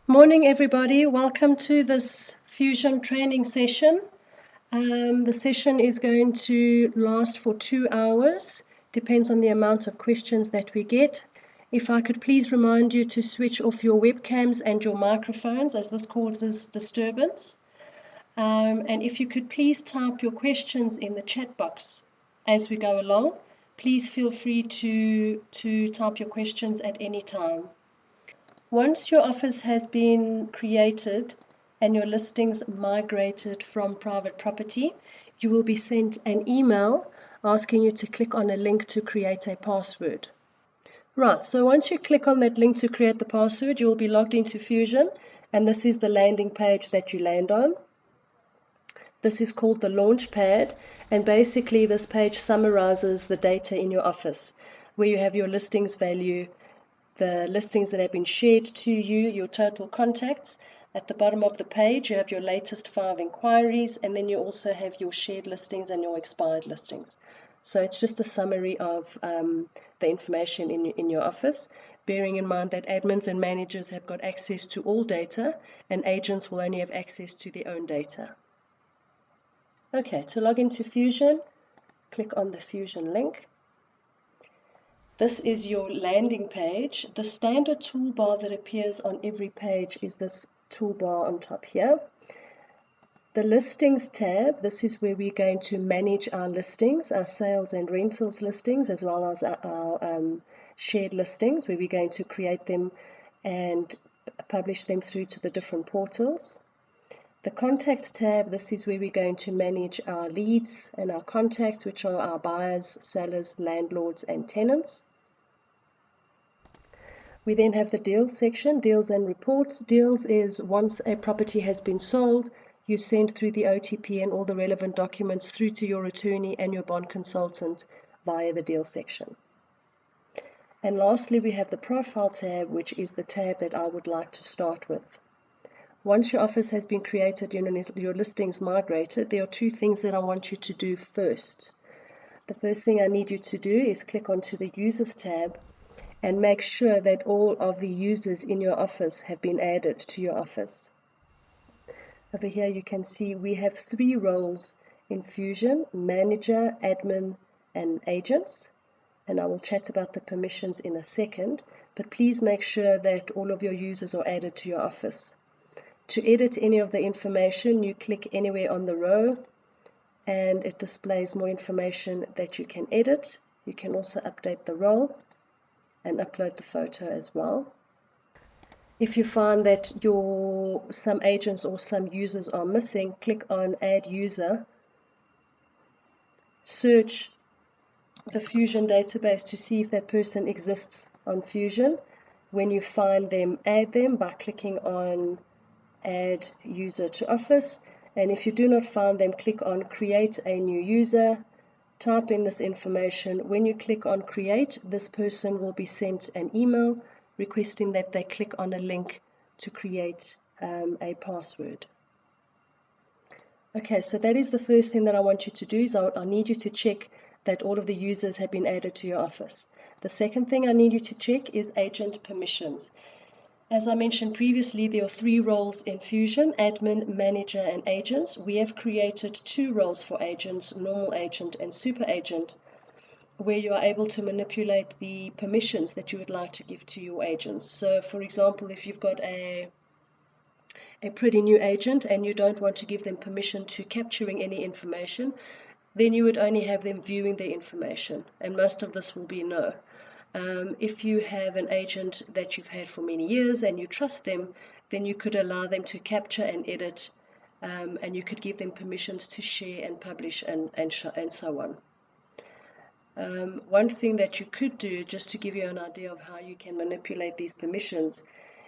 Morning, everybody. Welcome to this Fusion training session. The session is going to last for 2 hours. Depends on the amount of questions that we get. If I could please remind you to switch off your webcams and your microphones, as this causes disturbance. And if you could please type your questions in the chat box as we go along. Please feel free to type your questions at any time. Once your office has been created and your listings migrated from private property, you will be sent an email asking you to click on a link to create a password. Right, so once you click on that link to create the password, you will be logged into Fusion, and this is the landing page that you land on. This is called the launch pad, and basically this page summarizes the data in your office, where you have your listings value, the listings that have been shared to you, your total contacts. At the bottom of the page, you have your latest 5 inquiries, and then you also have your shared listings and your expired listings. So it's just a summary of the information in your office, bearing in mind that admins and managers have got access to all data, and agents will only have access to their own data. Okay, to log into Fusion, click on the Fusion link. This is your landing page. The standard toolbar that appears on every page is this toolbar on top here. The listings tab, this is where we're going to manage our listings, our sales and rentals listings, as well as our shared listings, where we're going to create them and publish them through to the different portals. The contacts tab, this is where we're going to manage our leads and our contacts, which are our buyers, sellers, landlords, and tenants. We then have the deals section, deals and reports. Deals is once a property has been sold, you send through the OTP and all the relevant documents through to your attorney and your bond consultant via the deal section. And lastly, we have the profile tab, which is the tab that I would like to start with. Once your office has been created and your listings migrated, there are 2 things that I want you to do first. The first thing I need you to do is click onto the users tab and make sure that all of the users in your office have been added to your office. Over here you can see we have 3 roles in Fusion: manager, admin, and agents. And I will chat about the permissions in a second, but please make sure that all of your users are added to your office. To edit any of the information, you click anywhere on the row and it displays more information that you can edit. You can also update the role and upload the photo as well. If you find that some agents or some users are missing, click on Add User. Search the Fusion database to see if that person exists on Fusion. When you find them, add them by clicking on Add User to Office. And if you do not find them, click on Create a New User. Type in this information. When you click on Create, this person will be sent an email requesting that they click on a link to create a password. Okay, so that is the first thing that I want you to do. Is I need you to check that all of the users have been added to your office. The second thing I need you to check is agent permissions. As I mentioned previously, there are 3 roles in Fusion: admin, manager, and agents. We have created 2 roles for agents: normal agent and super agent, where you are able to manipulate the permissions that you would like to give to your agents. So for example, if you've got a pretty new agent and you don't want to give them permission to capturing any information, then you would only have them viewing the information, and most of this will be no. If you have an agent that you've had for many years and you trust them, then you could allow them to capture and edit, and you could give them permissions to share and publish and so on. One thing that you could do, just to give you an idea of how you can manipulate these permissions,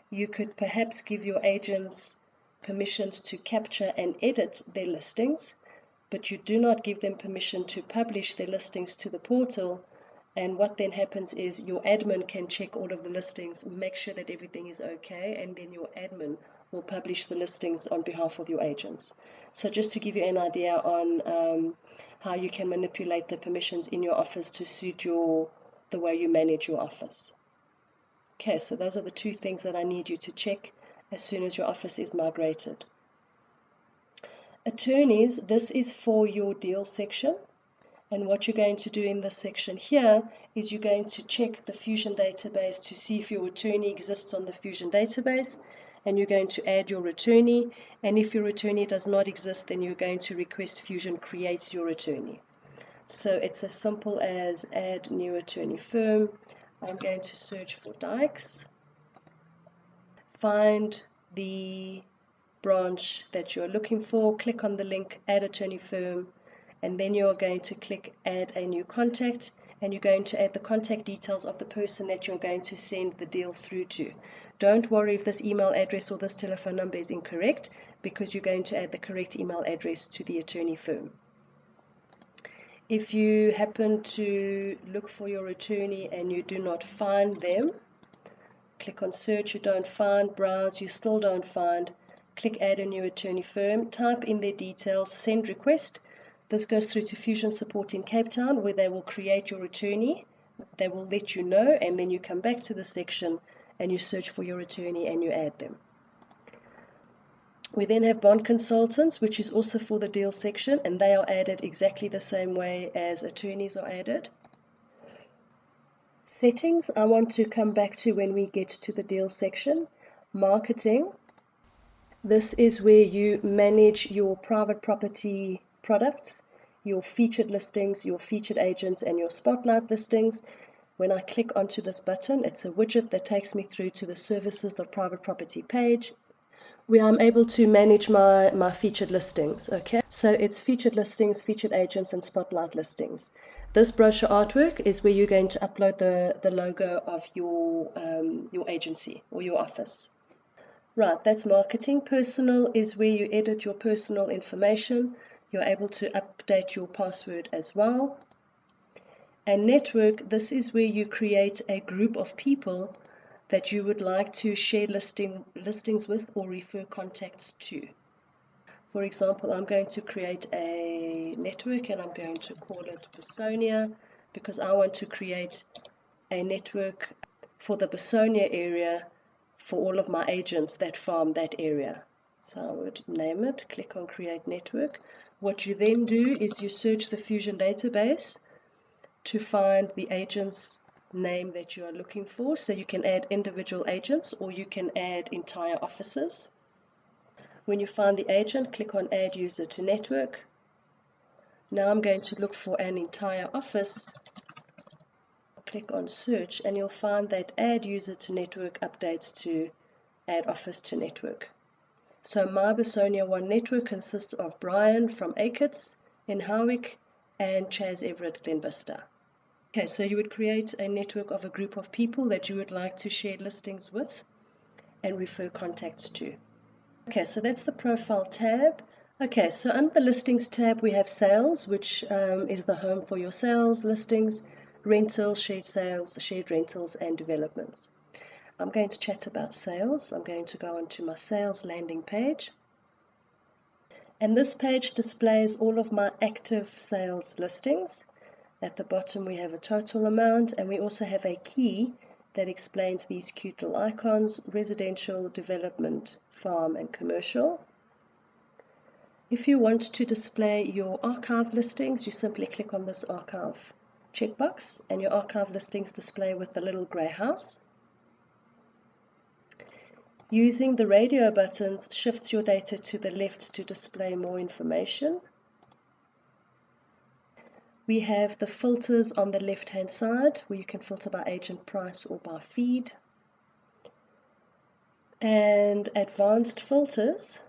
you could perhaps give your agents permissions to capture and edit their listings, but you do not give them permission to publish their listings to the portal. And what then happens is your admin can check all of the listings, make sure that everything is okay, and then your admin will publish the listings on behalf of your agents. So just to give you an idea on how you can manipulate the permissions in your office to suit the way you manage your office. Okay, so those are the 2 things that I need you to check as soon as your office is migrated. Attorneys, this is for your deal section. And what you're going to do in this section here is you're going to check the Fusion database to see if your attorney exists on the Fusion database, and you're going to add your attorney. And if your attorney does not exist, then you're going to request Fusion creates your attorney. So it's as simple as add new attorney firm. I'm going to search for Dykes, find the branch that you're looking for, click on the link add attorney firm, and then you're going to click add a new contact, and you're going to add the contact details of the person that you're going to send the deal through to. Don't worry if this email address or this telephone number is incorrect, because you're going to add the correct email address to the attorney firm. If you happen to look for your attorney and you do not find them, click on search, you don't find, browse, you still don't find, click add a new attorney firm, type in their details, send request. This goes through to Fusion Support in Cape Town, where they will create your attorney. They will let you know, and then you come back to the section and you search for your attorney and you add them. We then have bond consultants, which is also for the deal section, and they are added exactly the same way as attorneys are added. Settings, I want to come back to when we get to the deal section. Marketing, this is where you manage your private property products, your featured listings, your featured agents, and your spotlight listings. When I click onto this button, it's a widget that takes me through to the services.private property page, where I'm able to manage my featured listings. Okay, so it's featured listings, featured agents, and spotlight listings. This brochure artwork is where you're going to upload the logo of your agency or your office. Right, that's marketing. Personal is where you edit your personal information. You're able to update your password as well. And network, this is where you create a group of people that you would like to share listings with or refer contacts to. For example, I'm going to create a network and I'm going to call it Besonia, because I want to create a network for the Besonia area for all of my agents that farm that area. So I would name it, click on create network. What you then do is you search the Fusion database to find the agent's name that you are looking for. So you can add individual agents or you can add entire offices. When you find the agent, click on add user to network. Now I'm going to look for an entire office. Click on search and you'll find that add user to network updates to add office to network. So my Besonia 1 network consists of Brian from Akits in Howick and Chaz Everett Glen Vista. Okay, so you would create a network of a group of people that you would like to share listings with and refer contacts to. Okay, so that's the profile tab. Okay, so under the listings tab we have sales, which is the home for your sales listings, rentals, shared rentals, and developments. I'm going to chat about sales. I'm going to go onto my sales landing page. And this page displays all of my active sales listings. At the bottom we have a total amount, and we also have a key that explains these cute little icons: residential, development, farm, and commercial. If you want to display your archive listings, you simply click on this archive checkbox and your archive listings display with the little grey house. Using the radio buttons shifts your data to the left to display more information. We have the filters on the left hand side where you can filter by agent price or by feed. And advanced filters.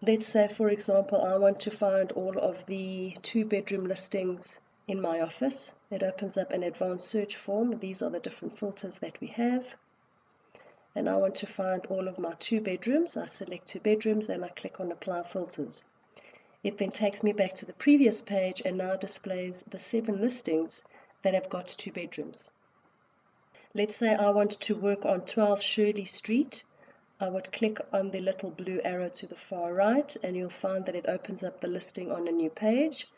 Let's say, for example, I want to find all of the 2-bedroom listings in my office. It opens up an advanced search form. These are the different filters that we have. And I want to find all of my 2 bedrooms. I select 2 bedrooms and I click on apply filters. It then takes me back to the previous page and now displays the 7 listings that have got 2 bedrooms. Let's say I want to work on 12 Shirley Street. I would click on the little blue arrow to the far right and you'll find that it opens up the listing on a new page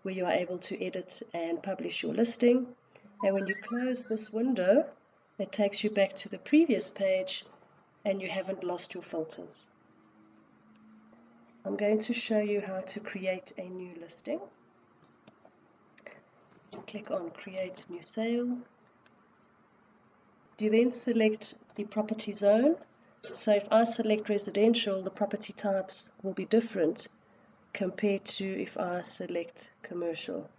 where you are able to edit and publish your listing. And when you close this window, it takes you back to the previous page and you haven't lost your filters. I'm going to show you how to create a new listing. Click on Create New Sale. You then select the property zone. So if I select residential, the property types will be different compared to if I select commercial.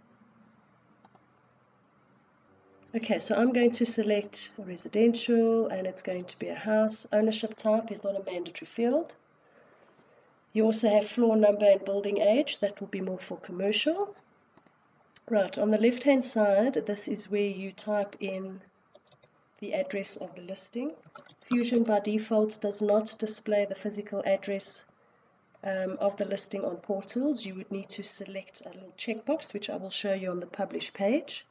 Okay, so I'm going to select residential, and it's going to be a house. Ownership type is not a mandatory field. You also have floor number and building age. That will be more for commercial. Right, on the left hand side, this is where you type in the address of the listing. Fusion by default does not display the physical address of the listing on portals. You would need to select a little checkbox, which I will show you on the publish page.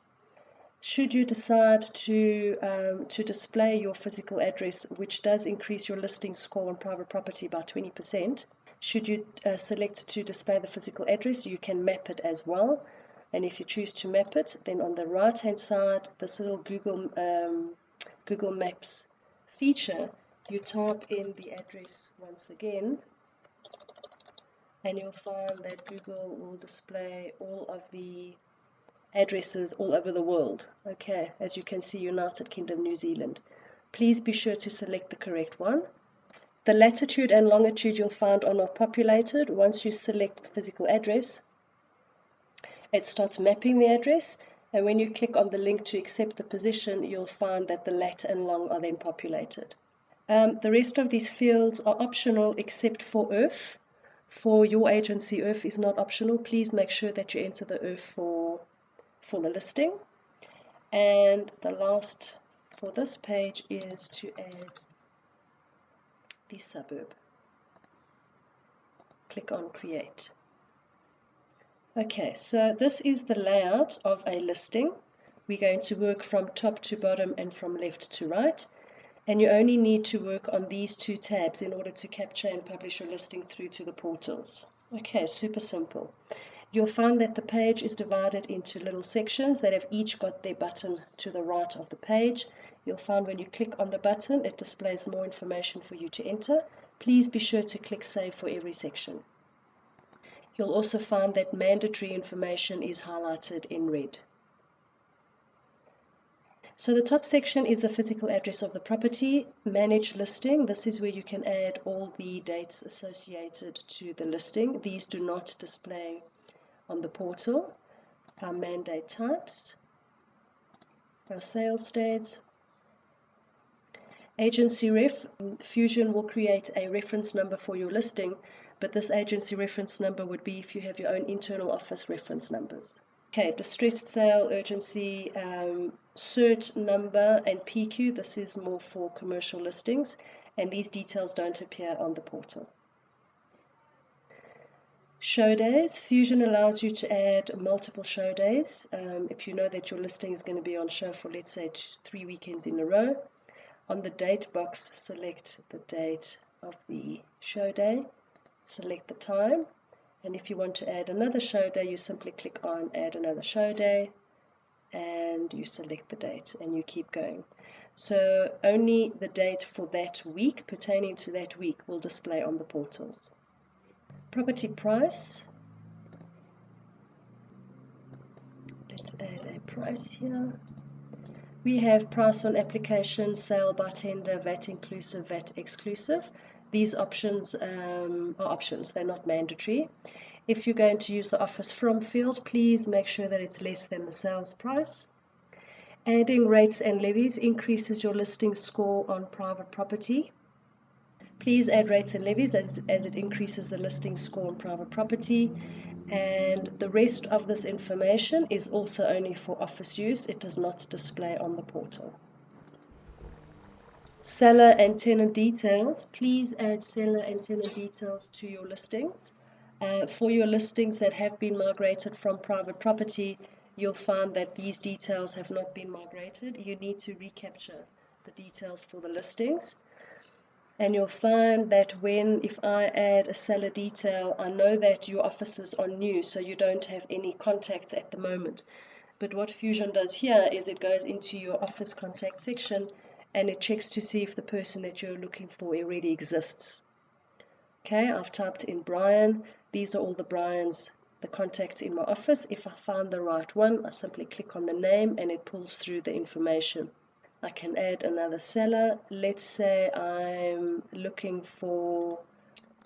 Should you decide to display your physical address, which does increase your listing score on private property by 20%, should you select to display the physical address, you can map it as well. And if you choose to map it, then on the right hand side, this little Google Maps feature, you type in the address once again, and you'll find that Google will display all of the addresses all over the world. Okay, as you can see, United Kingdom, New Zealand. Please be sure to select the correct one. The latitude and longitude you'll find are not populated. Once you select the physical address, it starts mapping the address, and when you click on the link to accept the position, you'll find that the lat and long are then populated. The rest of these fields are optional except for earth. For your agency, earth is not optional. Please make sure that you enter the earth for the listing. And the last for this page is to add the suburb. Click on Create. Okay, so this is the layout of a listing. We're going to work from top to bottom and from left to right. And you only need to work on these two tabs in order to capture and publish your listing through to the portals. Okay, super simple. You'll find that the page is divided into little sections that have each got their button to the right of the page. You'll find when you click on the button, it displays more information for you to enter. Please be sure to click Save for every section. You'll also find that mandatory information is highlighted in red. So the top section is the physical address of the property. Manage listing. This is where you can add all the dates associated to the listing. These do not display on the portal. Our mandate types, our sales dates, agency ref. Fusion will create a reference number for your listing, but this agency reference number would be if you have your own internal office reference numbers. Okay, distressed sale, urgency, cert number, and PQ. This is more for commercial listings, and these details don't appear on the portal. Show days. Fusion allows you to add multiple show days. If you know that your listing is going to be on show for, let's say, 3 weekends in a row. On the date box, select the date of the show day, select the time, and if you want to add another show day, you simply click on Add Another Show Day, and you select the date, and you keep going. So only the date for that week, pertaining to that week, will display on the portals. Property price. Let's add a price here. We have price on application, sale by tender, VAT inclusive, VAT exclusive. These options are options, they're not mandatory. If you're going to use the Office From field, please make sure that it's less than the sales price. Adding rates and levies increases your listing score on private property. Please add rates and levies as it increases the listing score on private property. And the rest of this information is also only for office use. It does not display on the portal. Seller and tenant details. Please add seller and tenant details to your listings. For your listings that have been migrated from private property, you'll find that these details have not been migrated. You need to recapture the details for the listings. And you'll find that if I add a seller detail, I know that your offices are new, so you don't have any contacts at the moment. But what Fusion does here is it goes into your office contact section and it checks to see if the person that you're looking for already exists. Okay, I've typed in Brian. These are all the Brians, the contacts in my office. If I find the right one, I simply click on the name and it pulls through the information. I can add another seller. Let's say I'm looking for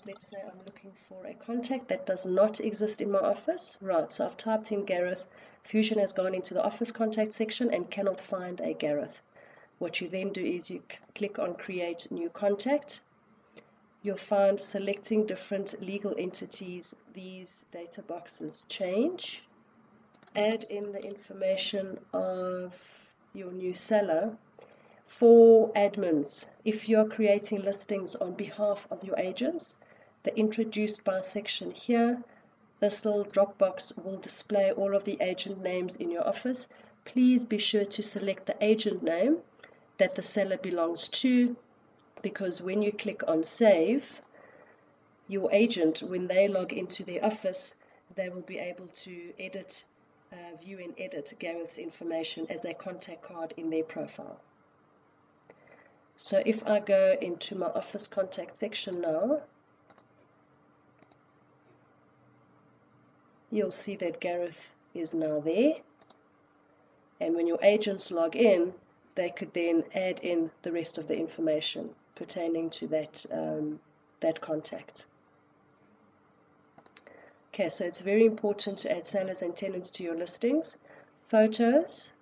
a contact that does not exist in my office. Right, so I've typed in Gareth. Fusion has gone into the office contact section and cannot find a Gareth. What you then do is you click on create new contact. You'll find selecting different legal entities, these data boxes change. Add in the information of your new seller. For admins, if you're creating listings on behalf of your agents, the introduced by section here, this little drop box will display all of the agent names in your office. Please be sure to select the agent name that the seller belongs to, because when you click on save, your agent, when they log into their office, they will be able to edit, view and edit Gareth's information as a contact card in their profile. So if I go into my office contact section now, you'll see that Gareth is now there. And when your agents log in, they could then add in the rest of the information pertaining to that contact. Okay, so it's very important to add sellers and tenants to your listings. Photos.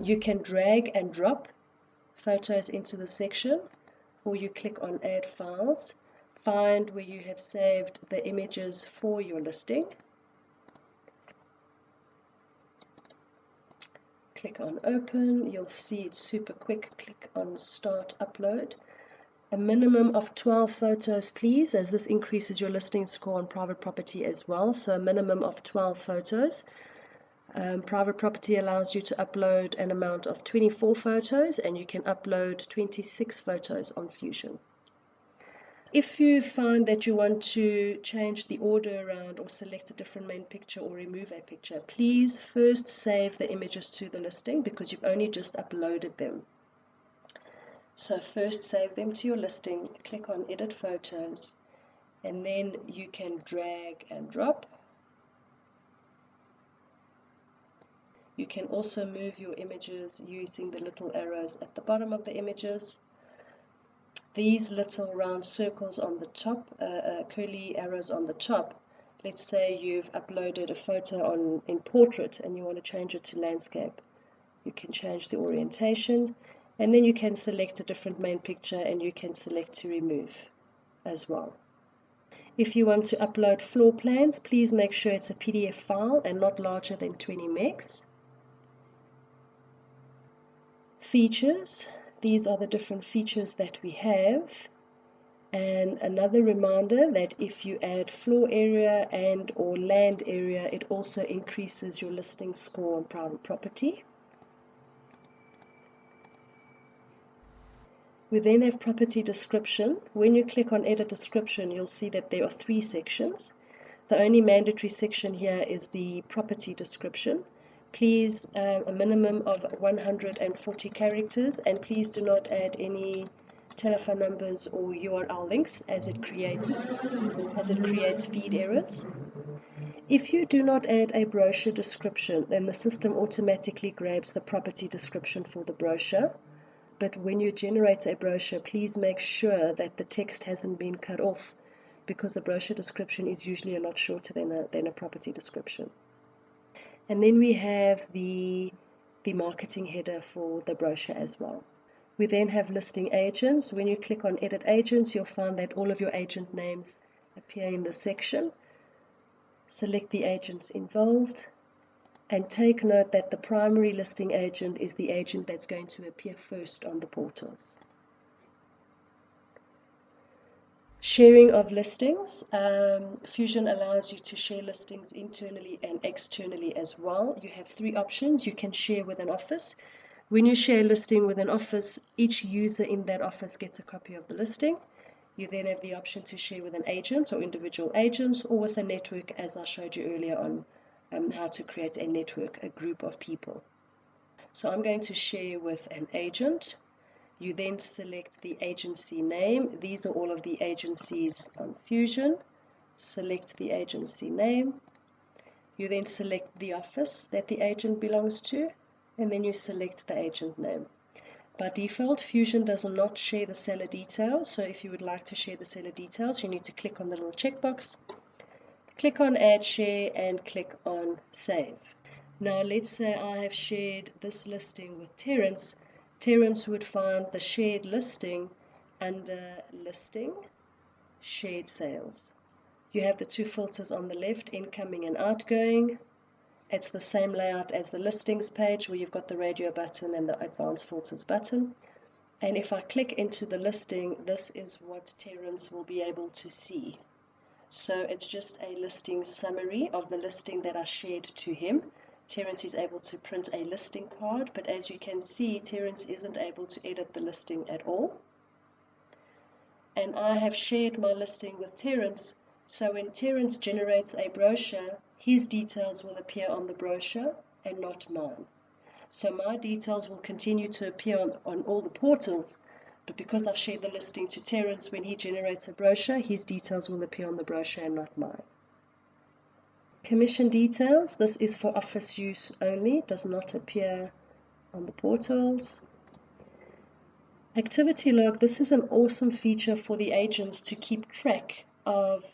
You can drag and drop photos into the section, or you click on add files. Find where you have saved the images for your listing. Click on open. You'll see it's super quick. Click on start upload. A minimum of 12 photos, please, as this increases your listing score on private property as well. So a minimum of 12 photos. Private property allows you to upload an amount of 24 photos, and you can upload 26 photos on Fusion. If you find that you want to change the order around or select a different main picture or remove a picture, please first save the images to the listing because you've only just uploaded them. So first save them to your listing, click on edit photos, and then you can drag and drop. You can also move your images using the little arrows at the bottom of the images. These little round circles on the top, curly arrows on the top, let's say you've uploaded a photo in portrait and you want to change it to landscape. You can change the orientation, and then you can select a different main picture and you can select to remove as well. If you want to upload floor plans, please make sure it's a PDF file and not larger than 20 megs. Features, these are the different features that we have. And another reminder that if you add floor area and or land area, it also increases your listing score on private property. We then have property description. When you click on edit description, you'll see that there are 3 sections. The only mandatory section here is the property description. Please, a minimum of 140 characters, and please do not add any telephone numbers or URL links as it creates feed errors. If you do not add a brochure description, then the system automatically grabs the property description for the brochure. But when you generate a brochure, please make sure that the text hasn't been cut off, because a brochure description is usually a lot shorter than a property description. And then we have the marketing header for the brochure as well. We then have listing agents. When you click on edit agents, you'll find that all of your agent names appear in the section. Select the agents involved, and take note that the primary listing agent is the agent that's going to appear first on the portals. Sharing of listings. Fusion allows you to share listings internally and externally as well. You have 3 options. You can share with an office. When you share a listing with an office, each user in that office gets a copy of the listing. You then have the option to share with an agent or individual agents, or with a network, as I showed you earlier on how to create a network, a group of people. So I'm going to share with an agent. You then select the agency name. These are all of the agencies on Fusion. Select the agency name. You then select the office that the agent belongs to, and then you select the agent name. By default, Fusion does not share the seller details, so if you would like to share the seller details, you need to click on the little checkbox, click on Add Share, and click on Save. Now let's say I have shared this listing with Terence. Terence would find the shared listing under Listing, Shared Sales. You have the two filters on the left, incoming and outgoing. It's the same layout as the listings page where you've got the radio button and the advanced filters button. And if I click into the listing, this is what Terence will be able to see. So it's just a listing summary of the listing that I shared to him. Terence is able to print a listing card, but as you can see, Terence isn't able to edit the listing at all. And I have shared my listing with Terence, so when Terence generates a brochure, his details will appear on the brochure and not mine. So my details will continue to appear on all the portals, but because I've shared the listing to Terence, when he generates a brochure, his details will appear on the brochure and not mine. Commission details, this is for office use only, does not appear on the portals. Activity log, this is an awesome feature for the agents to keep track of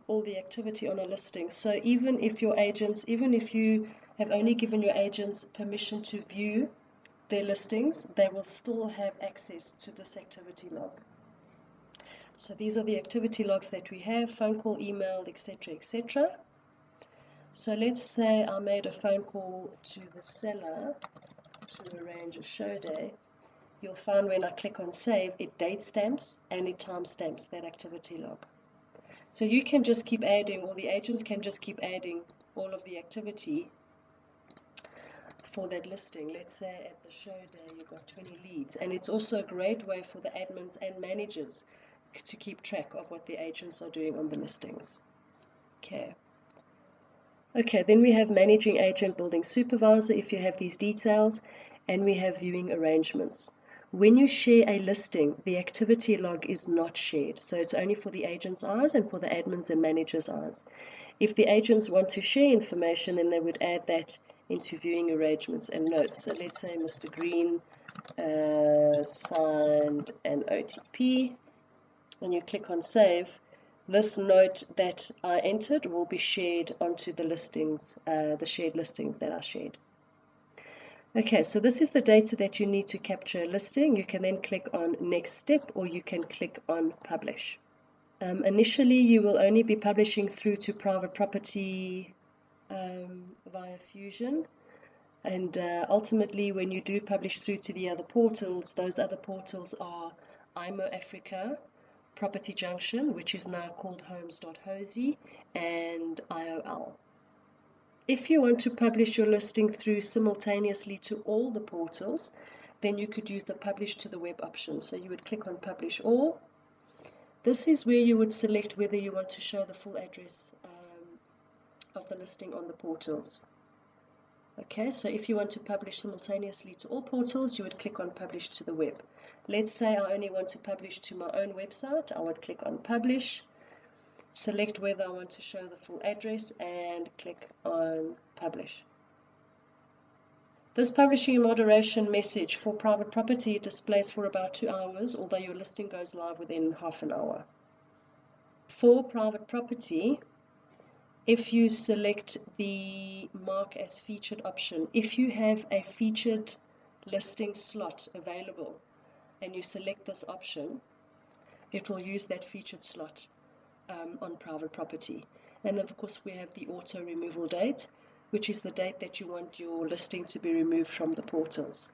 all the activity on a listing. So even if you have only given your agents permission to view their listings, they will still have access to this activity log. So these are the activity logs that we have, phone call, email, etc., etc. So let's say I made a phone call to the seller to arrange a show day. You'll find when I click on save, it date stamps and it time stamps that activity log. So you can just keep adding, or the agents can just keep adding all of the activity for that listing. Let's say at the show day you've got 20 leads, and it's also a great way for the admins and managers to keep track of what the agents are doing on the listings. Okay, then we have managing agent, building supervisor if you have these details, and we have viewing arrangements. When you share a listing, the activity log is not shared, so it's only for the agent's eyes and for the admins and managers' eyes. If the agents want to share information, then they would add that into viewing arrangements and notes. So let's say Mr. Green signed an OTP, and you click on save. This note that I entered will be shared onto the listings, the shared listings that I shared. Okay, so this is the data that you need to capture a listing. You can then click on next step, or you can click on publish. Initially, you will only be publishing through to private property via Fusion. And ultimately, when you do publish through to the other portals, those other portals are IMO Africa, Property Junction, which is now called homes.hosie, and IOL. If you want to publish your listing through simultaneously to all the portals, then you could use the publish to the web option. So you would click on publish all. This is where you would select whether you want to show the full address of the listing on the portals. Okay, so if you want to publish simultaneously to all portals, you would click on publish to the web. Let's say I only want to publish to my own website. I would click on publish, select whether I want to show the full address, and click on publish. This publishing and moderation message for private property displays for about 2 hours, although your listing goes live within half an hour. For private property, if you select the mark as featured option, if you have a featured listing slot available and you select this option, it will use that featured slot on private property. And of course we have the auto removal date, which is the date that you want your listing to be removed from the portals.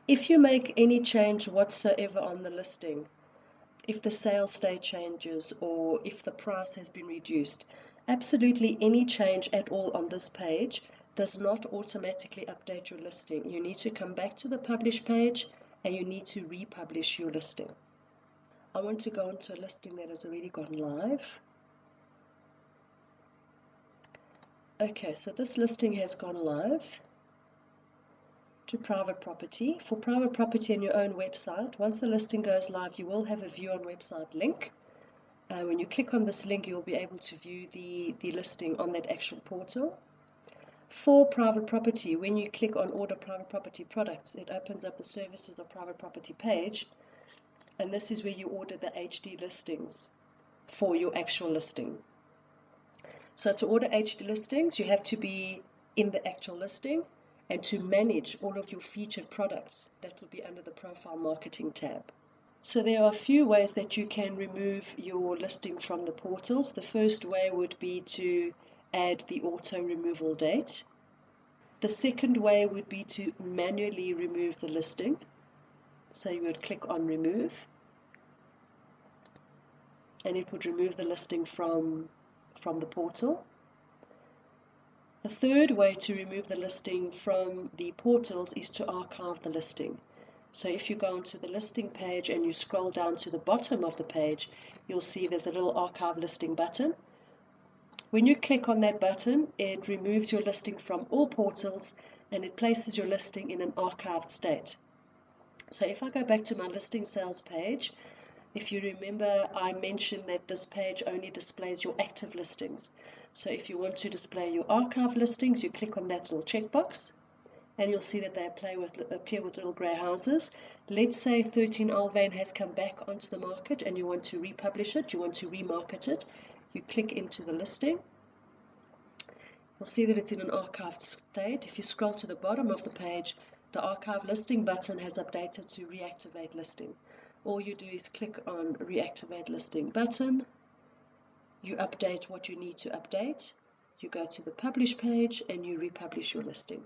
If you make any change whatsoever on the listing, if the sales day changes or if the price has been reduced, absolutely any change at all on this page does not automatically update your listing. You need to come back to the publish page and you need to republish your listing. I want to go into a listing that has already gone live. Okay, so this listing has gone live. to private property. For private property on your own website, once the listing goes live, you will have a view on website link. When you click on this link, you'll be able to view the listing on that actual portal. For private property, when you click on order private property products, it opens up the services of private property page, and this is where you order the HD listings for your actual listing. So to order HD listings, you have to be in the actual listing, and to manage all of your featured products, that will be under the profile marketing tab. So there are a few ways that you can remove your listing from the portals. The first way would be to add the auto removal date. The second way would be to manually remove the listing. So you would click on remove, and it would remove the listing from the portal. The third way to remove the listing from the portals is to archive the listing. So if you go onto the listing page and you scroll down to the bottom of the page, you'll see there's a little archive listing button. When you click on that button, it removes your listing from all portals and it places your listing in an archived state. So if I go back to my listing sales page, if you remember, I mentioned that this page only displays your active listings. So if you want to display your archive listings, you click on that little checkbox, and you'll see that they appear with little grey houses. Let's say 13 Alvane has come back onto the market and you want to republish it, you want to remarket it. You click into the listing. You'll see that it's in an archived state. If you scroll to the bottom of the page, the archive listing button has updated to reactivate listing. All you do is click on reactivate listing button. You update what you need to update. You go to the publish page and you republish your listing.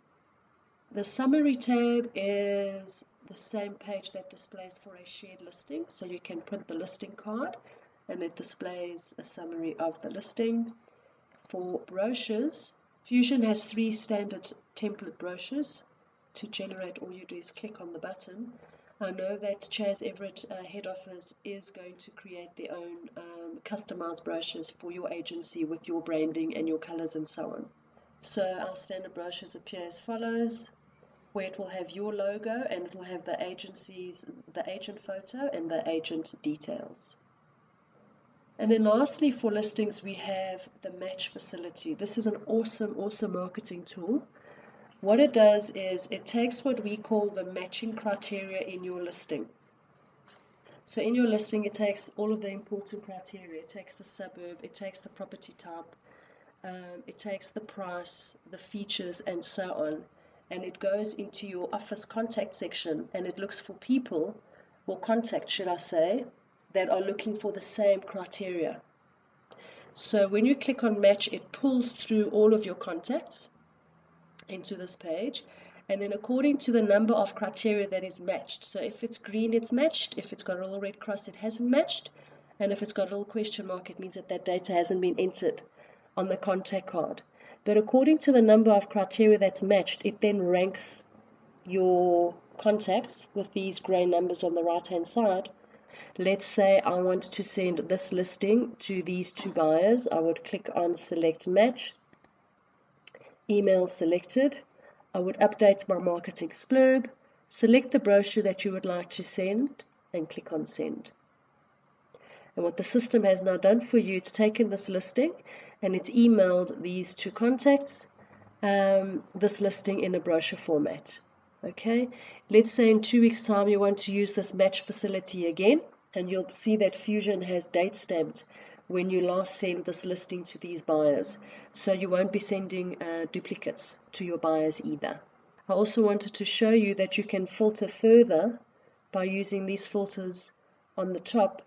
The summary tab is the same page that displays for a shared listing. So you can print the listing card and it displays a summary of the listing. For brochures, Fusion has 3 standard template brochures. To generate, all you do is click on the button. I know that Chaz Everitt head office is going to create their own customized brochures for your agency with your branding and your colors and so on. So our standard brochures appear as follows, where it will have your logo and it will have the agency's, the agent photo and the agent details. And then lastly, for listings, we have the match facility. This is an awesome marketing tool. What it does is it takes what we call the matching criteria in your listing. So in your listing, it takes all of the important criteria. It takes the suburb, it takes the property type, it takes the price, the features, and so on. And it goes into your office contact section and it looks for people, or contact should I say, that are looking for the same criteria. So when you click on match, it pulls through all of your contacts into this page, and then according to the number of criteria that is matched, so if it's green it's matched, if it's got a little red cross it hasn't matched, and if it's got a little question mark it means that that data hasn't been entered on the contact card. But according to the number of criteria that's matched, it then ranks your contacts with these gray numbers on the right hand side. Let's say I want to send this listing to these 2 buyers. I would click on select match, email selected. I would update my marketing splurb, select the brochure that you would like to send, and click on send. And what the system has now done for you, it's taken this listing and it's emailed these 2 contacts this listing in a brochure format. Okay, let's say in 2 weeks time you want to use this match facility again, and you'll see that Fusion has date stamped when you last send this listing to these buyers, so you won't be sending duplicates to your buyers either. I also wanted to show you that you can filter further by using these filters on the top.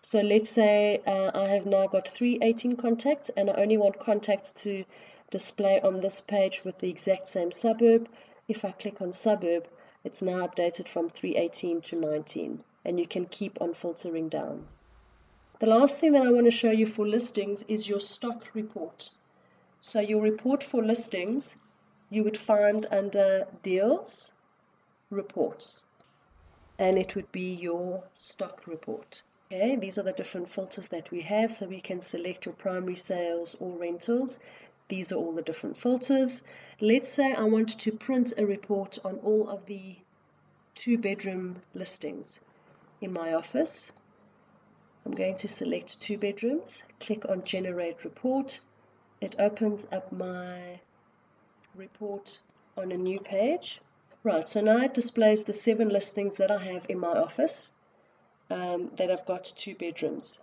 So let's say I have now got 318 contacts and I only want contacts to display on this page with the exact same suburb. If I click on suburb, it's now updated from 318 to 19, and you can keep on filtering down. The last thing that I want to show you for listings is your stock report. So your report for listings, you would find under deals, reports, and it would be your stock report. Okay, these are the different filters that we have, so we can select your primary sales or rentals. These are all the different filters. Let's say I want to print a report on all of the 2-bedroom listings in my office. I'm going to select 2 bedrooms, click on Generate Report. It opens up my report on a new page. Right, so now it displays the 7 listings that I have in my office that have got 2 bedrooms.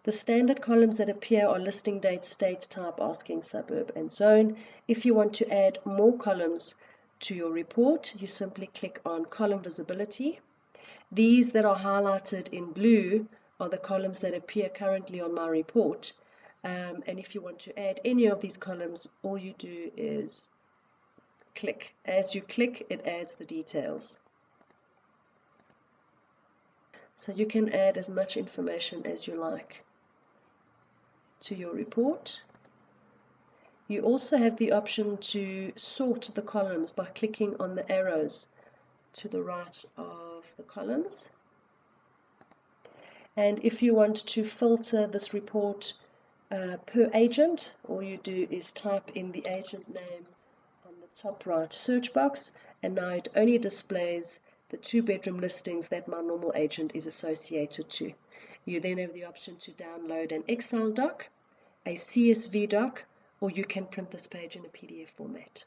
The standard columns that appear are listing date, state, type, asking, suburb, and zone. If you want to add more columns to your report, you simply click on column visibility. These that are highlighted in blue are the columns that appear currently on my report. And if you want to add any of these columns, all you do is click. As you click, it adds the details. So you can add as much information as you like to your report. You also have the option to sort the columns by clicking on the arrows to the right of the columns. And if you want to filter this report per agent, all you do is type in the agent name on the top right search box, and now it only displays the 2-bedroom listings that my normal agent is associated to. You then have the option to download an Excel doc, a CSV doc, or you can print this page in a PDF format.